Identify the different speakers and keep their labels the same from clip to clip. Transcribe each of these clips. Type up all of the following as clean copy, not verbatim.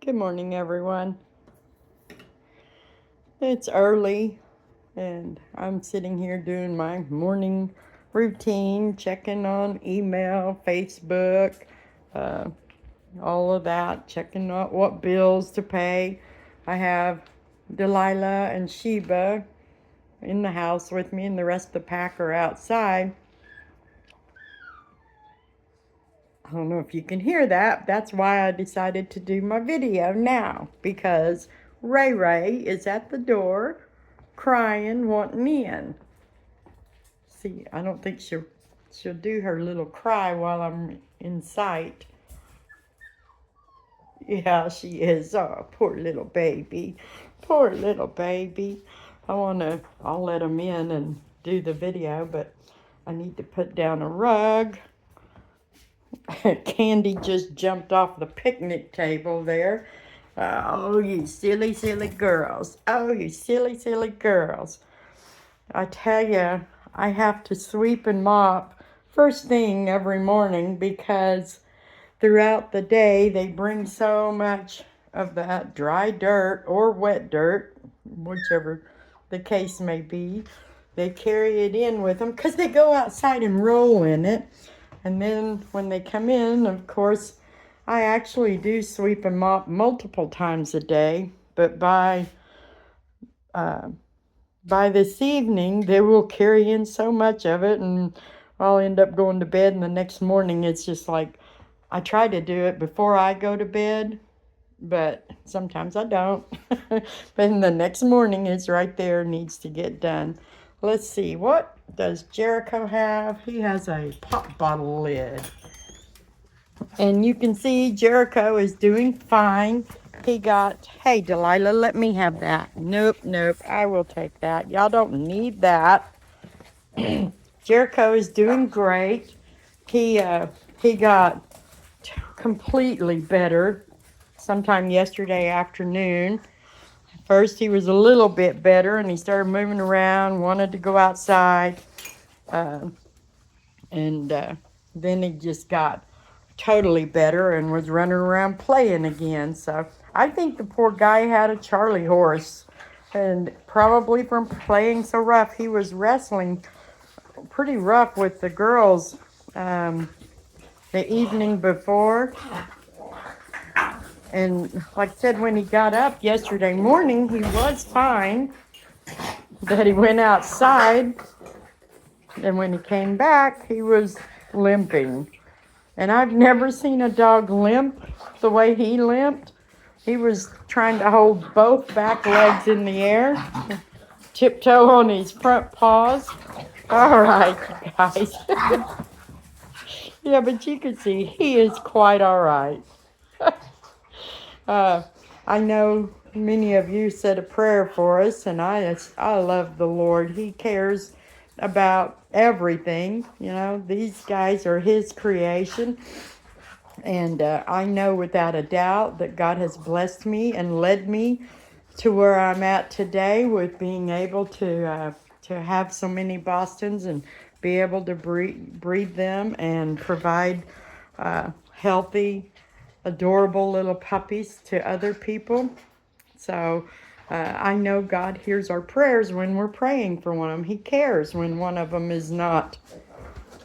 Speaker 1: Good morning, everyone. It's early, and I'm sitting here doing my morning routine, checking on email, Facebook, uh, all of that, checking out what bills to pay. I have Delilah and Sheba in the house with me, and the rest of the pack are outside. I don't know if you can hear that. That's why I decided to do my video now, because Ray Ray is at the door crying, wanting in. See, I don't think she'll do her little cry while I'm in sight. Yeah, she is. Oh, poor little baby. Poor little baby. I'll let him in and do the video, but I need to put down a rug. Candy just jumped off the picnic table there. Oh, you silly, silly girls. Oh, you silly, silly girls. I tell you, I have to sweep and mop first thing every morning because throughout the day they bring so much of that dry dirt or wet dirt, whichever the case may be. They carry it in with them because they go outside and roll in it. And then when they come in, of course, I actually do sweep and mop multiple times a day, but uh, by this evening, they will carry in so much of it, and I'll end up going to bed. And the next morning, it's just like I try to do it before I go to bed, but sometimes I don't. But in the next morning, it's right there, needs to get done. Let's see, what does Jericho have? He has a pop bottle lid. And you can see Jericho is doing fine. He got, hey, Delilah, let me have that. Nope, nope, I will take that. Y'all don't need that. Jericho is doing great. He got completely better sometime yesterday afternoon. First, he was a little bit better, and he started moving around, wanted to go outside. And then he just got totally better and was running around playing again. So I think the poor guy had a Charlie horse, and probably from playing so rough, he was wrestling pretty rough with the girls the evening before. And like I said, when he got up yesterday morning, he was fine. But he went outside, and when he came back, he was limping. And I've never seen a dog limp the way he limped. He was trying to hold both back legs in the air, tiptoe on his front paws. All right, you guys. Yeah, but you can see he is quite all right. I know many of you said a prayer for us, and I love the Lord. He cares about everything. You know, these guys are His creation. And I know without a doubt that God has blessed me and led me to where I'm at today with being able to have so many Bostons and be able to breed them and provide healthy, adorable little puppies to other people. So I know God hears our prayers when we're praying for one of them. He cares when one of them is not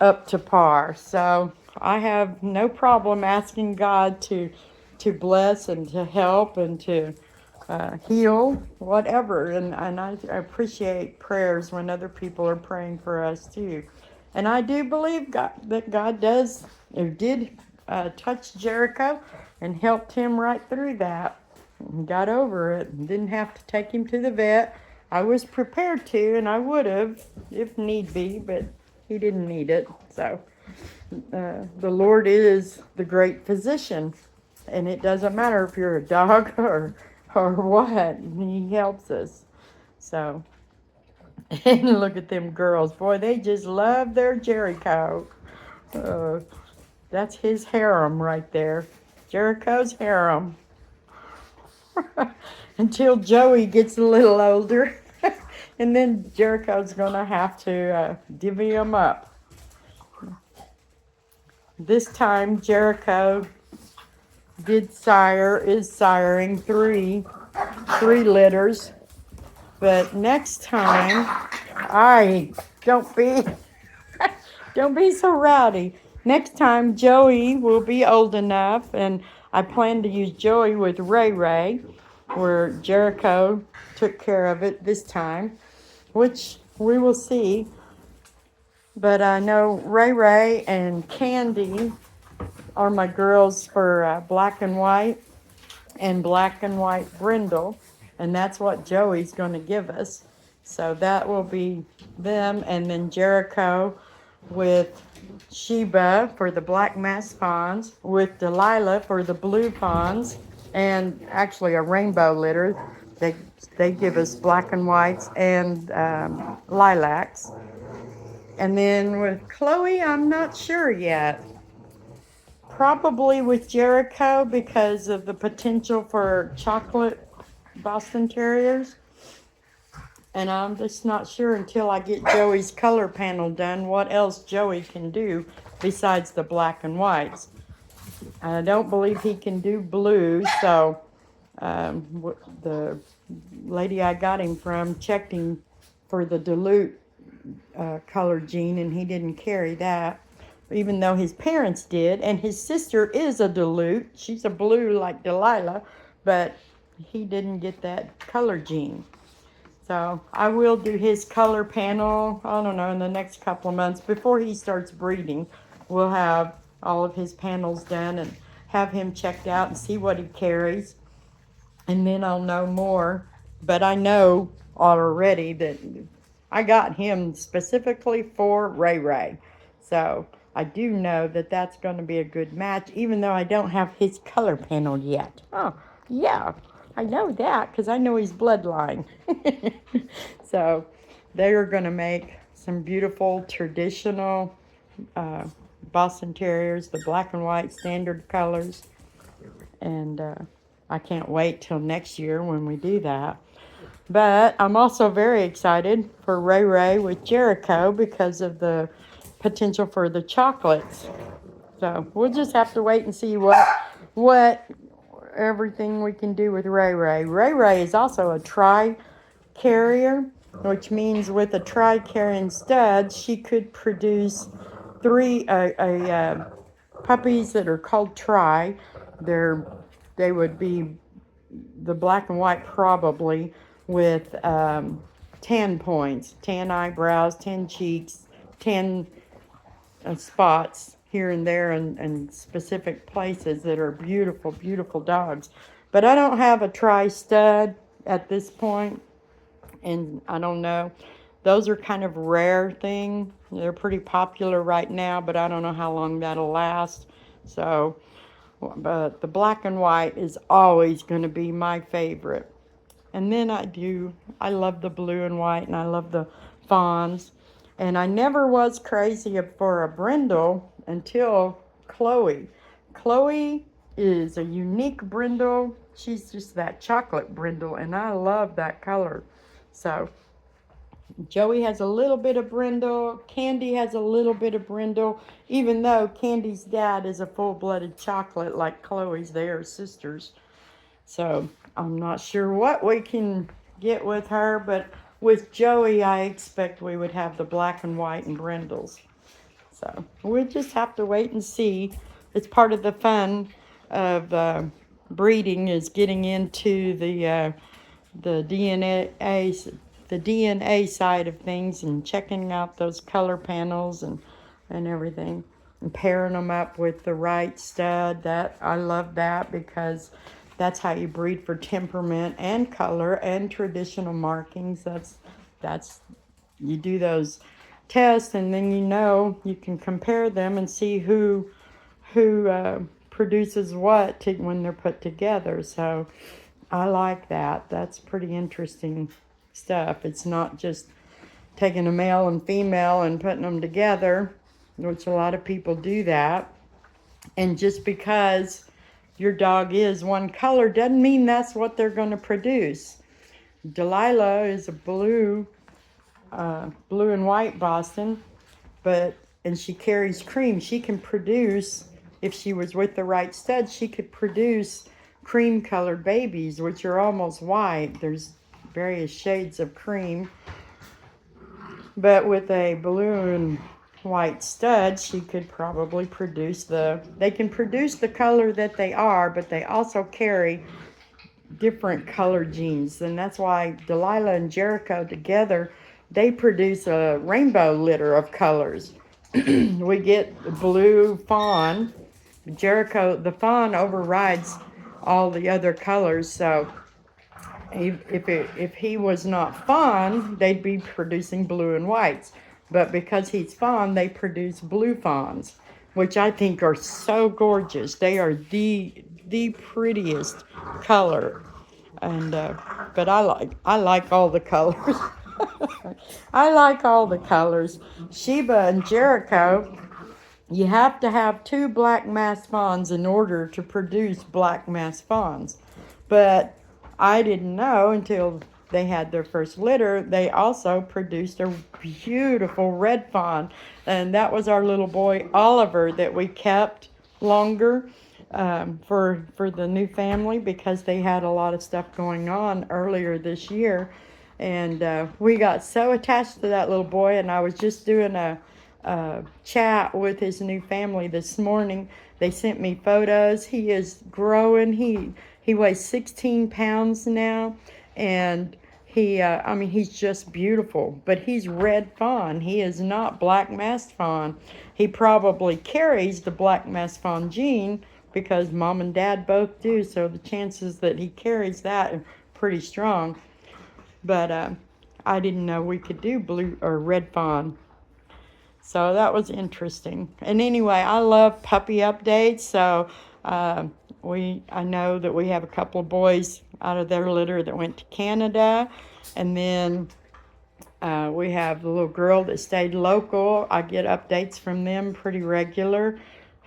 Speaker 1: up to par. So I have no problem asking God to bless and to help and to heal, whatever. And I appreciate prayers when other people are praying for us too. And I do believe that God does or did touch Jericho and helped him right through that. And got over it and didn't have to take him to the vet. I was prepared to, and I would have if need be, but he didn't need it. So the Lord is the great physician, and it doesn't matter if you're a dog or what. He helps us. So, and look at them girls, boy, they just love their Jericho. That's his harem right there, Jericho's harem. Until Joey gets a little older, and then Jericho's gonna have to divvy him up. This time Jericho is siring three litters. But next time, I don't be don't be so rowdy. Next time, Joey will be old enough, and I plan to use Joey with Ray Ray, where Jericho took care of it this time, which we will see. But I know Ray Ray and Candy are my girls for black and black and white brindle, and that's what Joey's going to give us. So that will be them, and then Jericho with Sheba for the black mass fawns, with Delilah for the blue fawns, and actually a rainbow litter. They they give us black and whites and lilacs. And then with Chloe, I'm not sure yet. Probably with Jericho because of the potential for chocolate Boston Terriers. And I'm just not sure until I get Joey's color panel done what else Joey can do besides the black and whites. I don't believe he can do blue, so the lady I got him from checked him for the dilute color gene, and he didn't carry that, even though his parents did. And his sister is a dilute. She's a blue like Delilah, but he didn't get that color gene. So I will do his color panel, I don't know, in the next couple of months. Before he starts breeding, we'll have all of his panels done and have him checked out and see what he carries. And then I'll know more. But I know already that I got him specifically for Ray Ray. So I do know that that's going to be a good match, even though I don't have his color panel yet. Oh, yeah, I know that because I know his bloodline. So they are going to make some beautiful traditional Boston Terriers, the black and white standard colors. And I can't wait till next year when we do that. But I'm also very excited for Ray Ray with Jericho because of the potential for the chocolates. So we'll just have to wait and see what everything we can do with Ray Ray. Ray Ray is also a tri-carrier, which means with a tri-carrying stud, she could produce three puppies that are called tri. They would be the black and white probably with 10 points, 10 eyebrows, 10 cheeks, 10 spots here and there in specific places that are beautiful, beautiful dogs. But I don't have a tri-stud at this point, and I don't know. Those are kind of rare thing. They're pretty popular right now, but I don't know how long that'll last. So, but the black and white is always going to be my favorite. And then I love the blue and white, and I love the fawns. And I never was crazy for a brindle until Chloe. Chloe is a unique brindle. She's just that chocolate brindle, and I love that color. So Joey has a little bit of brindle. Candy has a little bit of brindle, even though Candy's dad is a full-blooded chocolate like Chloe's. They are sisters. So I'm not sure what we can get with her, but with Joey, I expect we would have the black and white and brindles. So we'll just have to wait and see. It's part of the fun of breeding is getting into the DNA side of things and checking out those color panels and everything, and pairing them up with the right stud. That I love that because that's how you breed for temperament and color and traditional markings. That's you do those tests, and then you can compare them and see who produces what when they're put together. So I like that. That's pretty interesting stuff. It's not just taking a male and female and putting them together, which a lot of people do that. And just because your dog is one color doesn't mean that's what they're going to produce. Delilah is a blue and white Boston, and she carries cream. She can produce if she was with the right stud, she could produce cream-colored babies, which are almost white. There's various shades of cream. But with a blue and white stud, she could probably produce they can produce the color that they are, but they also carry different color genes. And that's why Delilah and Jericho together, they produce a rainbow litter of colors. We get the blue fawn. Jericho, the fawn overrides all the other colors, so if he was not fawn, they'd be producing blue and whites. But because he's fawn, they produce blue fawns, which I think are so gorgeous. They are the prettiest color. And but I like all the colors. I like all the colors. Sheba and Jericho, you have to have 2 black masked fawns in order to produce black masked fawns. But I didn't know until they had their first litter, they also produced a beautiful red fawn. And that was our little boy Oliver that we kept longer for the new family, because they had a lot of stuff going on earlier this year. And we got so attached to that little boy, and I was just doing a chat with his new family this morning. They sent me photos. He is growing. He weighs 16 pounds now, and I mean, he's just beautiful. But he's red fawn. He is not black masked fawn. He probably carries the black masked fawn gene because mom and dad both do. So the chances that he carries that are pretty strong. But I didn't know we could do blue or red fawn. So that was interesting. And anyway, I love puppy updates. So I know that we have a couple of boys out of their litter that went to Canada. And then we have the little girl that stayed local. I get updates from them pretty regular.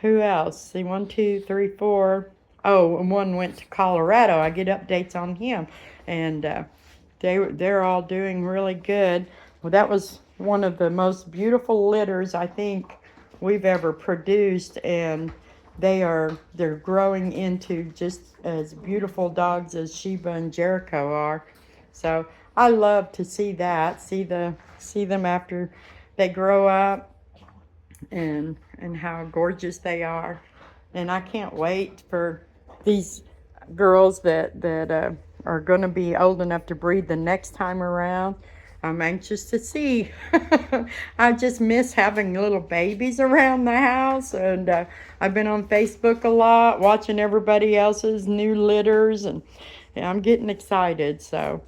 Speaker 1: Who else? See, 1, 2, 3, 4. Oh, and one went to Colorado. I get updates on him. And they're all doing really good. Well, that was one of the most beautiful litters I think we've ever produced, and they're growing into just as beautiful dogs as Sheba and Jericho are. So I love to see that, see them after they grow up, and how gorgeous they are. And I can't wait for these girls that are going to be old enough to breed the next time around. I'm anxious to see. I just miss having little babies around the house, and I've been on Facebook a lot, watching everybody else's new litters, and I'm getting excited. So,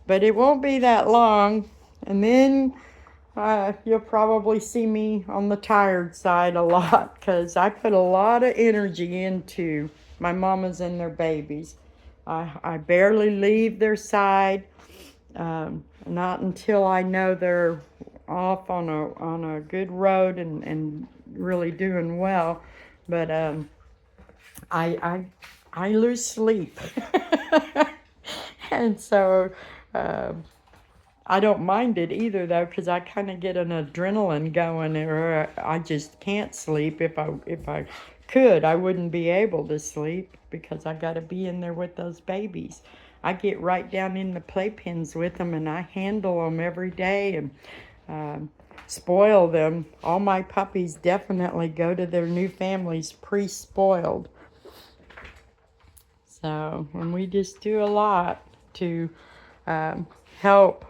Speaker 1: but it won't be that long, and then you'll probably see me on the tired side a lot, because I put a lot of energy into my mamas and their babies. I barely leave their side. Not until I know they're off on a good road and really doing well. But I lose sleep, and so I don't mind it either, though, because I kind of get an adrenaline going, or I just can't sleep. If I could, I wouldn't be able to sleep, because I got to be in there with those babies. I get right down in the playpens with them, and I handle them every day and spoil them. All my puppies definitely go to their new families pre-spoiled. So, and we just do a lot to help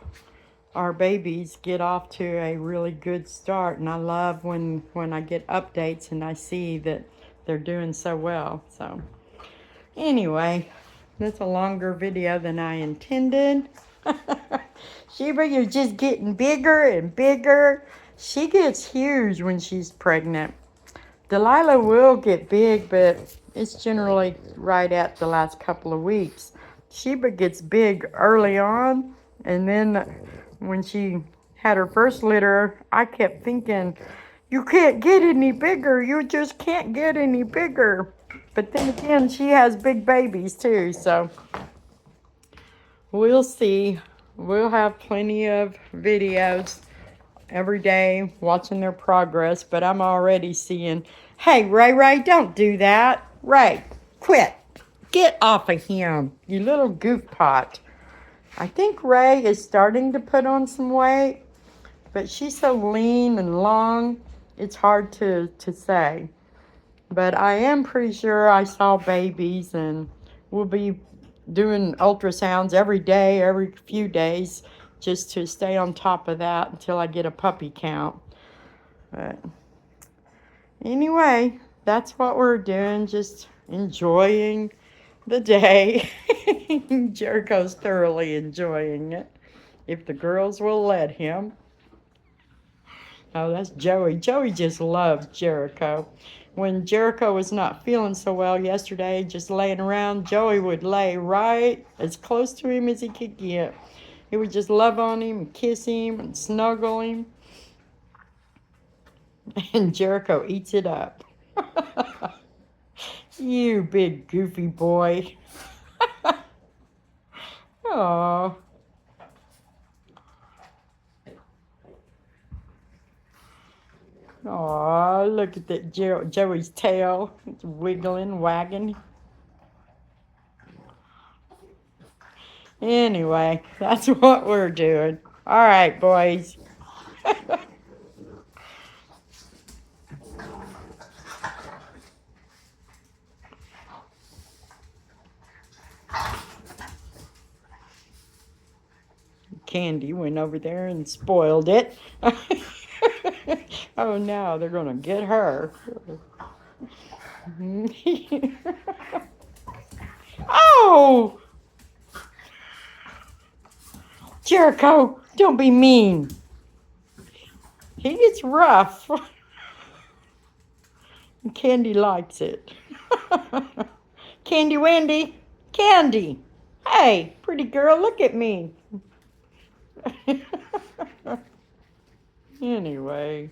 Speaker 1: our babies get off to a really good start. And I love when I get updates and I see that they're doing so well. So, anyway, that's a longer video than I intended. Sheba, you're just getting bigger and bigger. She gets huge when she's pregnant. Delilah will get big, but it's generally right at the last couple of weeks. Sheba gets big early on, and then when she had her first litter, I kept thinking, you can't get any bigger. You just can't get any bigger. But then again, she has big babies too, so we'll see. We'll have plenty of videos every day watching their progress, but I'm already seeing Hey, Ray, don't do that. Ray, quit. Get off of him, you little goof pot. I think Ray is starting to put on some weight, but she's so lean and long, it's hard to say. But I am pretty sure I saw babies, and we'll be doing ultrasounds every day, every few days, just to stay on top of that until I get a puppy count. But anyway, that's what we're doing, just enjoying the day. Jericho's thoroughly enjoying it, if the girls will let him. Oh, that's Joey. Joey just loves Jericho. When Jericho was not feeling so well yesterday, just laying around, Joey would lay right as close to him as he could get. He would just love on him and kiss him and snuggle him. And Jericho eats it up. You big goofy boy. Aww. Aw, look at that Joey's tail. It's wiggling, wagging. Anyway, that's what we're doing. All right, boys. Candy went over there and spoiled it. Oh, no, they're going to get her. Oh! Jericho, don't be mean. He gets rough. Candy likes it. Candy Wendy. Candy. Hey, pretty girl, look at me. Anyway.